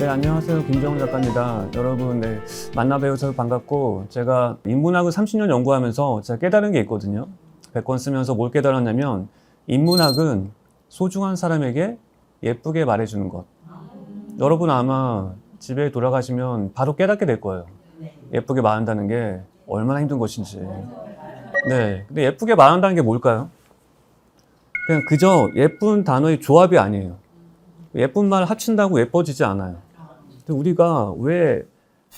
네, 안녕하세요. 김정훈 작가입니다. 여러분, 네, 만나 뵈어서 반갑고, 제가 인문학을 30년 연구하면서 제가 깨달은 게 있거든요. 100권 쓰면서 뭘 깨달았냐면, 인문학은 소중한 사람에게 예쁘게 말해주는 것. 여러분 아마 집에 돌아가시면 바로 깨닫게 될 거예요. 예쁘게 말한다는 게 얼마나 힘든 것인지. 네, 근데 예쁘게 말한다는 게 뭘까요? 그냥 그저 예쁜 단어의 조합이 아니에요. 예쁜 말 합친다고 예뻐지지 않아요. 근데 우리가 왜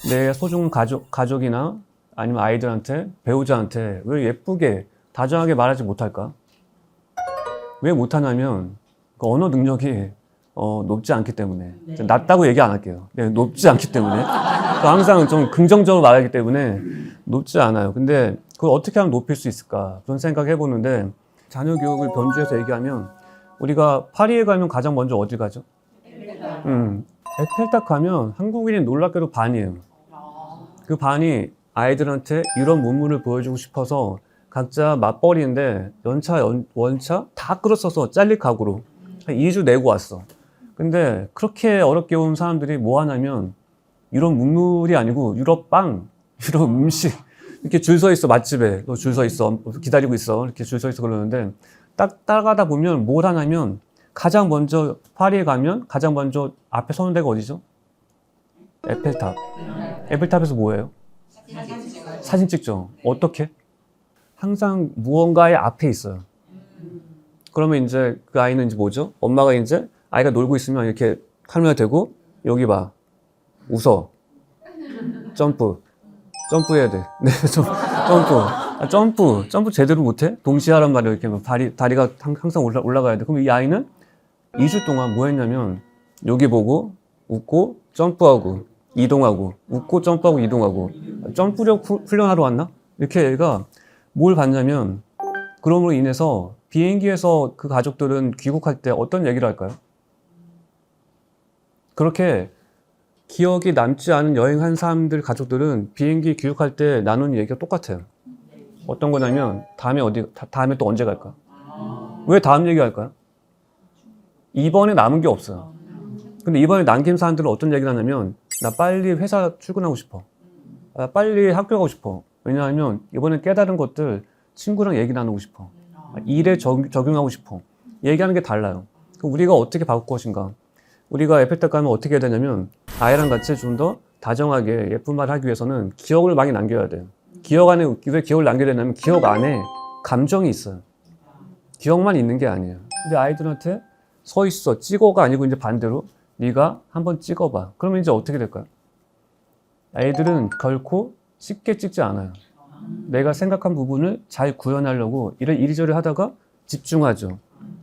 내 소중한 가족이나 아니면 아이들한테, 배우자한테 왜 예쁘게, 다정하게 말하지 못할까? 왜 못하냐면 그 언어 능력이 높지 않기 때문에. 낮다고 얘기 안 할게요. 네, 높지 않기 때문에. 항상 좀 긍정적으로 말하기 때문에 높지 않아요. 근데 그걸 어떻게 하면 높일 수 있을까? 그런 생각 해보는데 자녀 교육을 변주해서 얘기하면 우리가 파리에 가면 가장 먼저 어디 가죠? 에펠탑 가면 한국인이 놀랍게도 반이에요. 그 반이 아이들한테 이런 문물을 보여주고 싶어서 각자 맞벌이인데 원차 다 끌어써서 잘릴 각오로 한 2주 내고 왔어. 근데 그렇게 어렵게 온 사람들이 뭐 하냐면 이런 문물이 아니고 유럽 빵, 유럽 음식 이렇게 줄 서 있어. 맛집에 너 줄 서 있어, 기다리고 있어, 이렇게 줄 서 있어. 그러는데 딱 따라가다 보면 뭘 하냐면 가장 먼저 파리에 가면 가장 먼저 앞에 서는 데가 어디죠? 에펠탑. 에펠탑에서 뭐예요? 사진 찍죠. 어떻게? 항상 무언가의 앞에 있어요. 그러면 이제 그 아이는 이제 뭐죠? 엄마가 이제 아이가 놀고 있으면 이렇게 카메라 대고 여기 봐. 웃어. 점프해야 돼. 네, 점프 제대로 못해? 동시에 하란 말이에요. 이렇게 막 다리가 항상 올라가야 돼. 그럼 이 아이는 2주 동안 뭐 했냐면 여기 보고 웃고 점프하고 이동하고 웃고 점프하고 이동하고 점프력 훈련하러 왔나? 이렇게 얘가 뭘 봤냐면 그럼으로 인해서 비행기에서 그 가족들은 귀국할 때 어떤 얘기를 할까요? 그렇게 기억이 남지 않은 여행한 사람들 가족들은 비행기 귀국할 때 나누는 얘기가 똑같아요. 어떤 거냐면 다음에 또 언제 갈까? 왜 다음 얘기할까요? 이번에 남은 게 없어요. 근데 이번에 남긴 사람들은 어떤 얘기를 하냐면 나 빨리 회사 출근하고 싶어. 나 빨리 학교 가고 싶어. 왜냐하면 이번에 깨달은 것들 친구랑 얘기 나누고 싶어. 일에 적용하고 싶어. 얘기하는 게 달라요. 그럼 우리가 어떻게 바꿀 것인가? 우리가 에펠탑 가면 어떻게 해야 되냐면 아이랑 같이 좀 더 다정하게 예쁜 말을 하기 위해서는 기억을 많이 남겨야 돼요. 기억 안에 왜 기억을 남겨야 되냐면 기억 안에 감정이 있어요. 기억만 있는 게 아니에요. 근데 아이들한테 서 있어, 찍어가 아니고 이제 반대로 네가 한번 찍어봐. 그러면 이제 어떻게 될까요? 아이들은 결코 쉽게 찍지 않아요. 내가 생각한 부분을 잘 구현하려고 이리저리 하다가 집중하죠.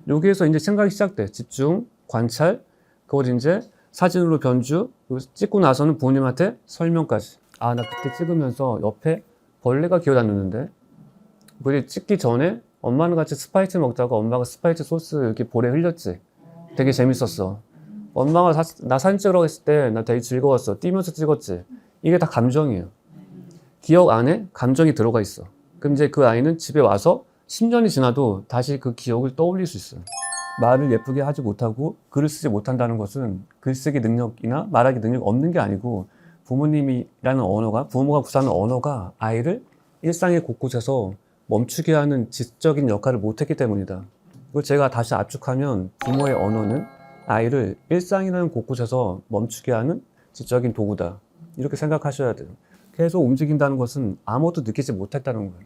여기에서 이제 생각이 시작돼. 집중, 관찰, 그걸 이제 사진으로 변주, 찍고 나서는 부모님한테 설명까지. 아, 나 그때 찍으면서 옆에 벌레가 기어다녔는데 그리 찍기 전에 엄마는 같이 스파이트 먹다가 엄마가 스파이트 소스 이렇게 볼에 흘렸지. 되게 재밌었어. 엄마가 나 사진 찍으라고 했을 때 나 되게 즐거웠어. 뛰면서 찍었지. 이게 다 감정이에요. 기억 안에 감정이 들어가 있어. 그럼 이제 그 아이는 집에 와서 10년이 지나도 다시 그 기억을 떠올릴 수 있어요. 말을 예쁘게 하지 못하고 글을 쓰지 못한다는 것은 글쓰기 능력이나 말하기 능력이 없는 게 아니고 부모님이라는 언어가, 부모가 구사하는 언어가 아이를 일상의 곳곳에서 멈추게 하는 지적인 역할을 못했기 때문이다. 그걸 제가 다시 압축하면 부모의 언어는 아이를 일상이라는 곳곳에서 멈추게 하는 지적인 도구다. 이렇게 생각하셔야 돼요. 계속 움직인다는 것은 아무것도 느끼지 못했다는 거예요.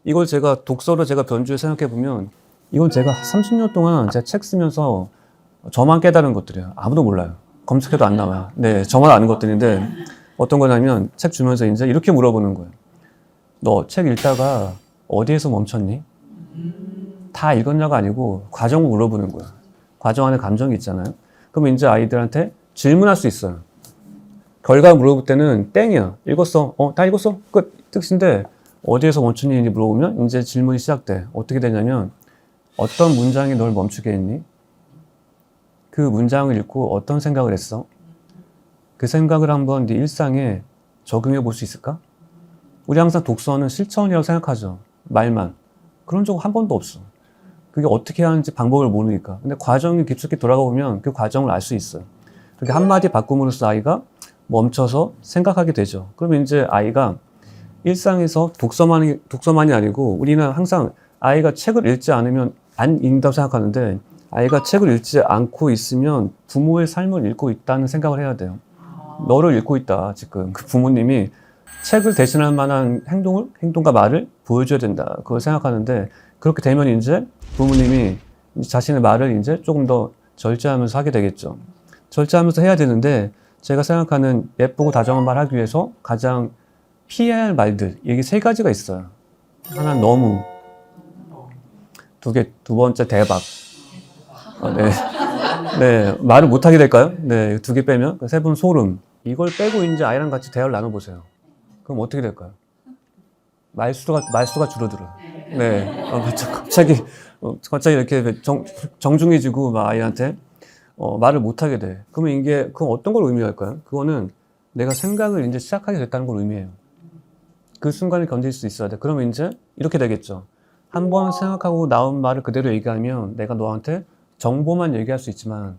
이걸 제가 독서로 제가 변주해 생각해 보면 이건 제가 30년 동안 제가 책 쓰면서 저만 깨달은 것들이에요. 아무도 몰라요. 검색해도 안 나와요. 네, 저만 아는 것들인데 어떤 거냐면 책 주면서 이제 이렇게 물어보는 거예요. 너 책 읽다가 어디에서 멈췄니? 다 읽었냐가 아니고 과정을 물어보는 거예요. 과정 안에 감정이 있잖아요. 그러면 이제 아이들한테 질문할 수 있어요. 결과 물어볼 때는 땡이야. 읽었어. 다 읽었어. 끝. 뜻인데 어디에서 멈췄니? 물어보면 이제 질문이 시작돼. 어떻게 되냐면 어떤 문장이 널 멈추게 했니? 그 문장을 읽고 어떤 생각을 했어? 그 생각을 한번 네 일상에 적용해 볼 수 있을까? 우리 항상 독서는 실천이라고 생각하죠. 말만. 그런 적 한 번도 없어. 그게 어떻게 하는지 방법을 모르니까. 근데 과정이 깊숙이 돌아가 보면 그 과정을 알 수 있어요. 그렇게 한마디 바꿈으로써 아이가 멈춰서 생각하게 되죠. 그러면 이제 아이가 일상에서 독서만이 아니고 우리는 항상 아이가 책을 읽지 않으면 안 읽는다고 생각하는데 아이가 책을 읽지 않고 있으면 부모의 삶을 읽고 있다는 생각을 해야 돼요. 너를 읽고 있다, 지금. 그 부모님이 책을 대신할 만한 행동과 말을 보여줘야 된다. 그걸 생각하는데 그렇게 되면 이제 부모님이 자신의 말을 이제 조금 더 절제하면서 하게 되겠죠. 절제하면서 해야 되는데 제가 생각하는 예쁘고 다정한 말 하기 위해서 가장 피해야 할 말들, 이게 세 가지가 있어요. 하나 너무, 두 번째 대박. 네. 네, 말을 못하게 될까요? 네, 두 개 빼면. 세 번 소름. 이걸 빼고 이제 아이랑 같이 대화를 나눠보세요. 그럼 어떻게 될까요? 말수가 줄어들어요. 네. 갑자기 이렇게 정중해지고 막 아이한테 말을 못하게 돼. 그러면 그건 어떤 걸 의미할까요? 그거는 내가 생각을 이제 시작하게 됐다는 걸 의미해요. 그 순간을 견딜 수 있어야 돼. 그러면 이제 이렇게 되겠죠. 한 번 생각하고 나온 말을 그대로 얘기하면 내가 너한테 정보만 얘기할 수 있지만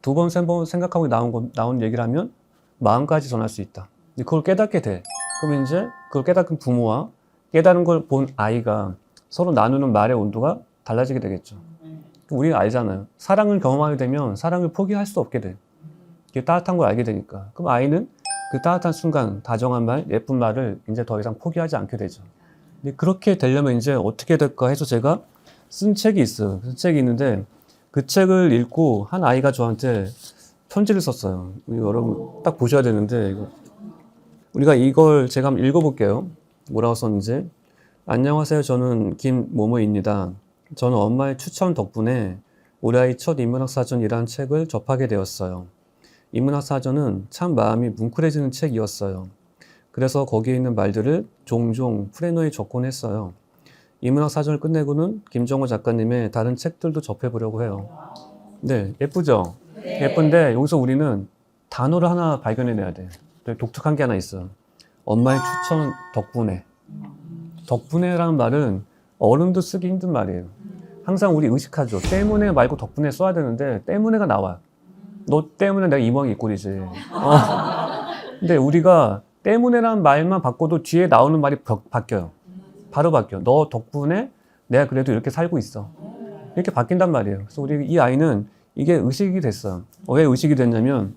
두 번, 세 번 생각하고 나온 얘기를 하면 마음까지 전할 수 있다. 그걸 깨닫게 돼. 그러면 이제 그걸 깨닫은 부모와 깨달은 걸 본 아이가 서로 나누는 말의 온도가 달라지게 되겠죠. 우리가 알잖아요. 사랑을 경험하게 되면 사랑을 포기할 수 없게 돼. 이게 따뜻한 걸 알게 되니까. 그럼 아이는 그 따뜻한 순간, 다정한 말, 예쁜 말을 이제 더 이상 포기하지 않게 되죠. 근데 그렇게 되려면 이제 어떻게 될까 해서 제가 쓴 책이 있어요. 쓴 책이 있는데 그 책을 읽고 한 아이가 저한테 편지를 썼어요. 여러분 딱 보셔야 되는데 우리가 이걸 제가 한번 읽어볼게요. 뭐라고 썼는지. 안녕하세요. 저는 김모모입니다. 저는 엄마의 추천 덕분에 우리 아이 첫 인문학사전이라는 책을 접하게 되었어요. 인문학사전은 참 마음이 뭉클해지는 책이었어요. 그래서 거기에 있는 말들을 종종 프레노에 적곤 했어요. 인문학사전을 끝내고는 김정호 작가님의 다른 책들도 접해보려고 해요. 네, 예쁘죠? 네. 예쁜데 여기서 우리는 단어를 하나 발견해내야 돼. 되게 독특한 게 하나 있어요. 엄마의 추천 덕분에. 덕분에라는 말은 어른도 쓰기 힘든 말이에요. 항상 우리 의식하죠. 때문에 말고 덕분에 써야 되는데 때문에가 나와요. 너 때문에 내가 이 모양이 이 꼴이지. 근데 우리가 때문에라는 말만 바꿔도 뒤에 나오는 말이 바뀌어요. 바로 바뀌어. 너 덕분에 내가 그래도 이렇게 살고 있어. 이렇게 바뀐단 말이에요. 그래서 이 아이는 이게 의식이 됐어요. 왜 의식이 됐냐면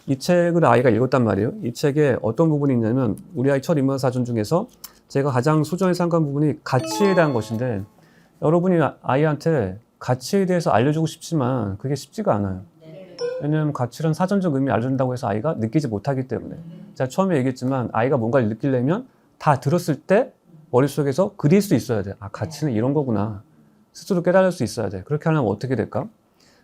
이 책을 아이가 읽었단 말이에요. 이 책에 어떤 부분이 있냐면 우리 아이 첫 인문사전 중에서 제가 가장 소중히 생각한 부분이 가치에 대한 것인데 여러분이 아이한테 가치에 대해서 알려주고 싶지만 그게 쉽지가 않아요. 왜냐하면 가치란 사전적 의미 알려준다고 해서 아이가 느끼지 못하기 때문에. 제가 처음에 얘기했지만 아이가 뭔가를 느끼려면 다 들었을 때 머릿속에서 그릴 수 있어야 돼. 아, 가치는 이런 거구나. 스스로 깨달을 수 있어야 돼. 그렇게 하려면 어떻게 될까?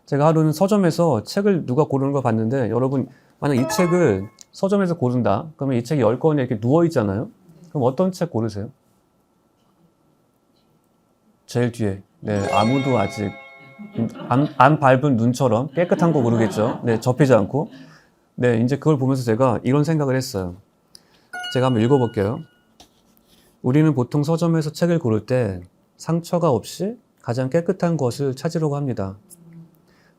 제가 하루는 서점에서 책을 누가 고르는 거 봤는데 여러분 만약 이 책을 서점에서 고른다. 그러면 이 책이 10권에 이렇게 누워있잖아요. 그럼 어떤 책 고르세요? 제일 뒤에. 네, 아무도 아직 안 밟은 눈처럼 깨끗한 거 고르겠죠. 네, 접히지 않고. 네, 이제 그걸 보면서 제가 이런 생각을 했어요. 제가 한번 읽어볼게요. 우리는 보통 서점에서 책을 고를 때 상처가 없이 가장 깨끗한 것을 찾으려고 합니다.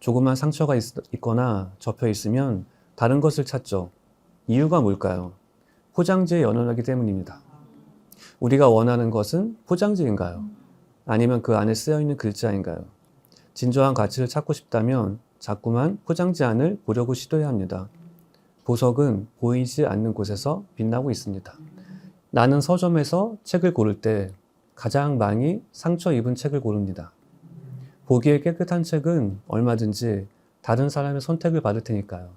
조그만 상처가 있거나 접혀 있으면 다른 것을 찾죠. 이유가 뭘까요? 포장지에 연연하기 때문입니다. 우리가 원하는 것은 포장지인가요? 아니면 그 안에 쓰여있는 글자인가요? 진정한 가치를 찾고 싶다면 자꾸만 포장지 안을 보려고 시도해야 합니다. 보석은 보이지 않는 곳에서 빛나고 있습니다. 나는 서점에서 책을 고를 때 가장 많이 상처 입은 책을 고릅니다. 보기에 깨끗한 책은 얼마든지 다른 사람의 선택을 받을 테니까요.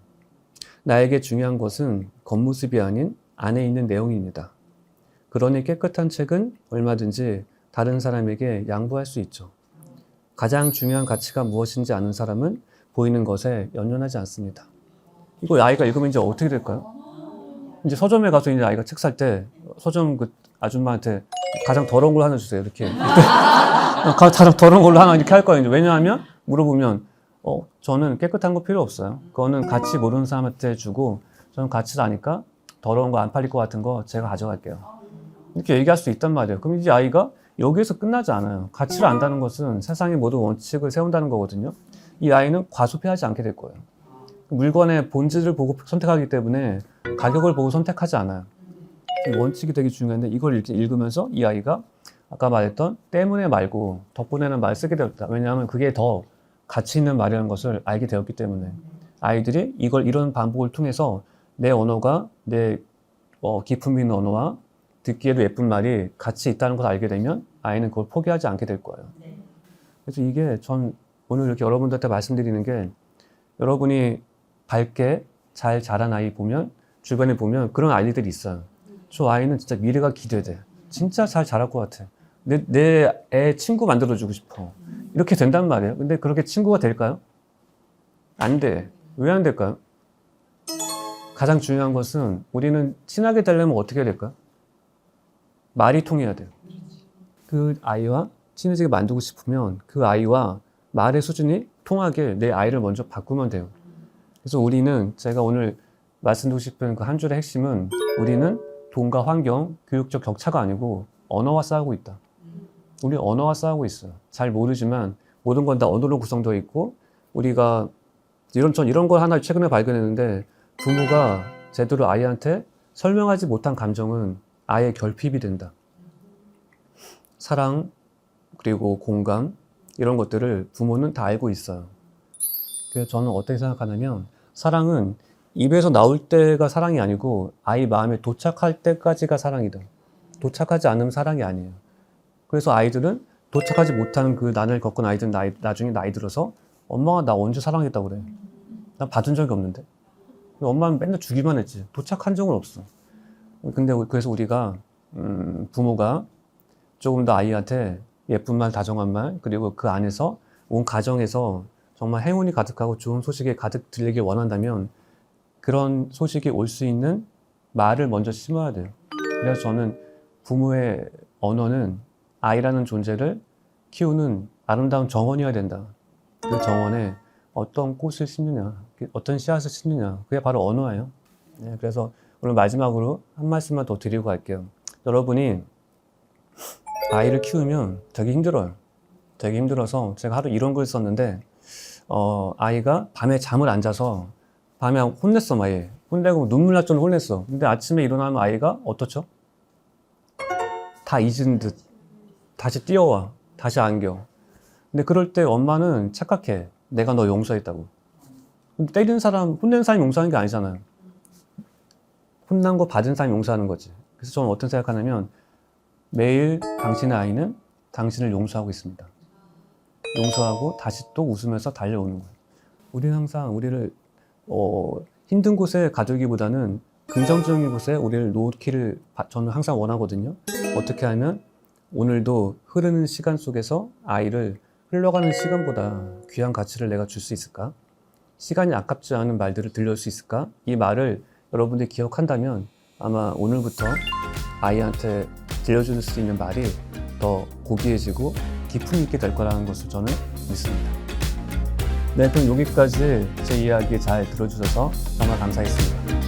나에게 중요한 것은 겉모습이 아닌 안에 있는 내용입니다. 그러니 깨끗한 책은 얼마든지 다른 사람에게 양보할 수 있죠. 가장 중요한 가치가 무엇인지 아는 사람은 보이는 것에 연연하지 않습니다. 이거 아이가 읽으면 이제 어떻게 될까요? 이제 서점에 가서 이제 아이가 책 살 때 서점 그 아줌마한테 가장 더러운 걸 하나 주세요. 이렇게. 가장 더러운 걸로 하나 이렇게 할 거예요. 왜냐하면 물어보면 저는 깨끗한 거 필요 없어요. 그거는 가치 모르는 사람한테 주고 저는 가치를 아니까 더러운 거 안 팔릴 것 같은 거 제가 가져갈게요. 이렇게 얘기할 수 있단 말이에요. 그럼 이제 아이가 여기에서 끝나지 않아요. 가치를 안다는 것은 세상의 모든 원칙을 세운다는 거거든요. 이 아이는 과소비하지 않게 될 거예요. 물건의 본질을 보고 선택하기 때문에 가격을 보고 선택하지 않아요. 이 원칙이 되게 중요한데 이걸 읽으면서 이 아이가 아까 말했던 때문에 말고 덕분에는 말을 쓰게 되었다. 왜냐하면 그게 더 가치 있는 말이라는 것을 알게 되었기 때문에 아이들이 이런 반복을 통해서 내 언어가 내 기품 있는 언어와 듣기에도 예쁜 말이 가치 있다는 걸 알게 되면 아이는 그걸 포기하지 않게 될 거예요. 그래서 이게 전 오늘 이렇게 여러분들한테 말씀드리는 게 여러분이 밝게 잘 자란 아이 보면 주변에 보면 그런 아이들이 있어요. 저 아이는 진짜 미래가 기대돼. 진짜 잘 자랄 것 같아. 내 애 친구 만들어주고 싶어. 이렇게 된단 말이에요. 근데 그렇게 친구가 될까요? 안 돼. 왜 안 될까요? 가장 중요한 것은 우리는 친하게 되려면 어떻게 해야 될까요? 말이 통해야 돼요. 그 아이와 친해지게 만들고 싶으면 그 아이와 말의 수준이 통하게 내 아이를 먼저 바꾸면 돼요. 그래서 우리는 제가 오늘 말씀드리고 싶은 그 한 줄의 핵심은 우리는 돈과 환경, 교육적 격차가 아니고 언어와 싸우고 있다. 우리 언어와 싸우고 있어요. 잘 모르지만 모든 건 다 언어로 구성되어 있고 우리가 전 이런 걸 하나 최근에 발견했는데 부모가 제대로 아이한테 설명하지 못한 감정은 아이의 결핍이 된다. 사랑 그리고 공감 이런 것들을 부모는 다 알고 있어요. 그래서 저는 어떻게 생각하냐면 사랑은 입에서 나올 때가 사랑이 아니고 아이 마음에 도착할 때까지가 사랑이다. 도착하지 않으면 사랑이 아니에요. 그래서 아이들은 도착하지 못하는 그 난을 겪은 아이들은 나중에 나이 들어서 엄마가 나 언제 사랑했다고 그래. 난 받은 적이 없는데. 엄마는 맨날 주기만 했지. 도착한 적은 없어. 근데 그래서 우리가 부모가 조금 더 아이한테 예쁜 말, 다정한 말, 그리고 그 안에서 온 가정에서 정말 행운이 가득하고 좋은 소식이 가득 들리길 원한다면 그런 소식이 올 수 있는 말을 먼저 심어야 돼요. 그래서 저는 부모의 언어는 아이라는 존재를 키우는 아름다운 정원이어야 된다. 그 정원에 어떤 꽃을 심느냐, 어떤 씨앗을 심느냐, 그게 바로 언어예요. 네, 그래서 오늘 마지막으로 한 말씀만 더 드리고 갈게요. 여러분이 아이를 키우면 되게 힘들어요. 되게 힘들어서 제가 하루 이런 글 썼는데 아이가 밤에 잠을 안 자서 밤에 혼냈어. 막 혼내고 눈물 날 정도로 혼냈어. 근데 아침에 일어나면 아이가 어떻죠? 다 잊은 듯 다시 뛰어와. 다시 안겨. 근데 그럴 때 엄마는 착각해. 내가 너 용서했다고. 근데 때리는 사람, 혼낸 사람이 용서하는 게 아니잖아요. 혼난 거 받은 사람이 용서하는 거지. 그래서 저는 어떤 생각하냐면 매일 당신의 아이는 당신을 용서하고 있습니다. 용서하고 다시 또 웃으면서 달려오는 거예요. 우리는 항상 우리를 힘든 곳에 가두기보다는 긍정적인 곳에 우리를 놓기를 저는 항상 원하거든요. 어떻게 하면 오늘도 흐르는 시간 속에서 아이를 흘러가는 시간보다 귀한 가치를 내가 줄 수 있을까? 시간이 아깝지 않은 말들을 들려줄 수 있을까? 이 말을 여러분들이 기억한다면 아마 오늘부터 아이한테 들려줄 수 있는 말이 더 고귀해지고 깊음이 있게 될 거라는 것을 저는 믿습니다. 네, 그럼 여기까지 제 이야기 잘 들어주셔서 정말 감사했습니다.